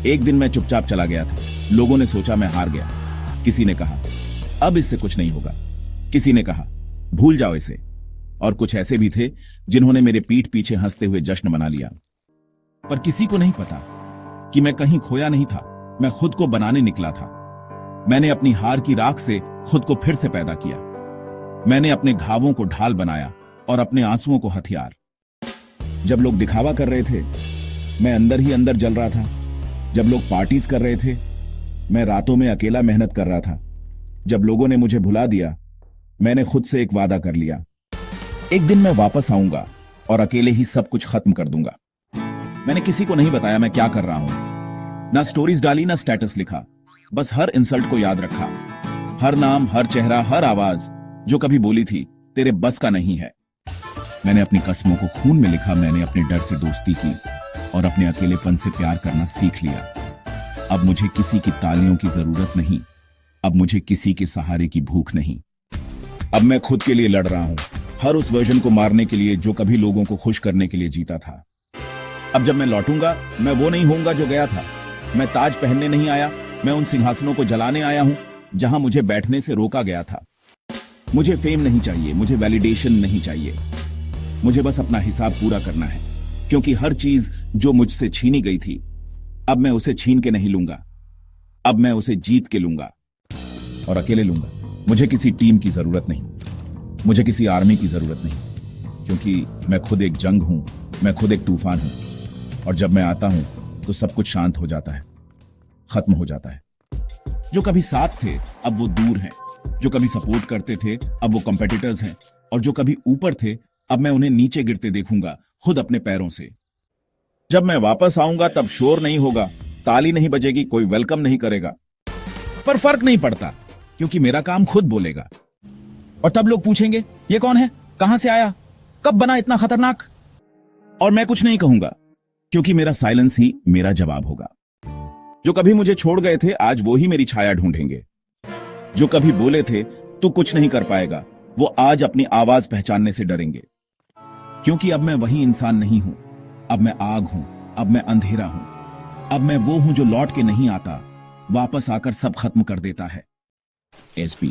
एक दिन मैं चुपचाप चला गया था। लोगों ने सोचा मैं हार गया। किसी ने कहा अब इससे कुछ नहीं होगा, किसी ने कहा भूल जाओ इसे, और कुछ ऐसे भी थे जिन्होंने मेरे पीठ पीछे हंसते हुए जश्न मना लिया। पर किसी को नहीं पता कि मैं कहीं खोया नहीं था, मैं खुद को बनाने निकला था। मैंने अपनी हार की राख से खुद को फिर से पैदा किया। मैंने अपने घावों को ढाल बनाया और अपने आंसुओं को हथियार। जब लोग दिखावा कर रहे थे, मैं अंदर ही अंदर जल रहा था। जब लोग पार्टीज कर रहे थे, मैं रातों में अकेला मेहनत कर रहा था। जब लोगों ने मुझे भुला दिया, मैंने खुद से एक वादा कर लिया, एक दिन मैं वापस आऊंगा और अकेले ही सब कुछ खत्म कर दूंगा। मैंने किसी को नहीं बताया मैं क्या कर रहा हूं, ना स्टोरीज डाली ना स्टेटस लिखा, बस हर इंसल्ट को याद रखा। हर नाम, हर चेहरा, हर आवाज जो कभी बोली थी तेरे बस का नहीं है। मैंने अपनी कस्मों को खून में लिखा। मैंने अपने डर से दोस्ती की और अपने अकेलेपन से प्यार करना सीख लिया। अब मुझे किसी की तालियों की जरूरत नहीं, अब मुझे किसी के सहारे की भूख नहीं। अब मैं खुद के लिए लड़ रहा हूं, हर उस वर्जन को मारने के लिए जो कभी लोगों को खुश करने के लिए जीता था। अब जब मैं लौटूंगा, मैं वो नहीं होऊंगा जो गया था। मैं ताज पहनने नहीं आया, मैं उन सिंहासनों को जलाने आया हूं जहां मुझे बैठने से रोका गया था। मुझे फेम नहीं चाहिए, मुझे वैलिडेशन नहीं चाहिए, मुझे बस अपना हिसाब पूरा करना है। क्योंकि हर चीज जो मुझसे छीनी गई थी, अब मैं उसे छीन के नहीं लूंगा, अब मैं उसे जीत के लूंगा, और अकेले लूंगा। मुझे किसी टीम की जरूरत नहीं, मुझे किसी आर्मी की जरूरत नहीं, क्योंकि मैं खुद एक जंग हूं, मैं खुद एक तूफान हूं। और जब मैं आता हूं तो सब कुछ शांत हो जाता है, खत्म हो जाता है। जो कभी साथ थे अब वो दूर हैं, जो कभी सपोर्ट करते थे अब वो कंपेटिटर्स हैं, और जो कभी ऊपर थे अब मैं उन्हें नीचे गिरते देखूंगा खुद अपने पैरों से। जब मैं वापस आऊंगा तब शोर नहीं होगा, ताली नहीं बजेगी, कोई वेलकम नहीं करेगा, पर फर्क नहीं पड़ता क्योंकि मेरा काम खुद बोलेगा। और तब लोग पूछेंगे ये कौन है, कहां से आया, कब बना इतना खतरनाक, और मैं कुछ नहीं कहूंगा क्योंकि मेरा साइलेंस ही मेरा जवाब होगा। जो कभी मुझे छोड़ गए थे आज वो ही मेरी छाया ढूंढेंगे। जो कभी बोले थे तू कुछ नहीं कर पाएगा, वो आज अपनी आवाज पहचानने से डरेंगे। क्योंकि अब मैं वही इंसान नहीं हूं, अब मैं आग हूं, अब मैं अंधेरा हूं, अब मैं वो हूं जो लौट के नहीं आता, वापस आकर सब खत्म कर देता है। एसपी।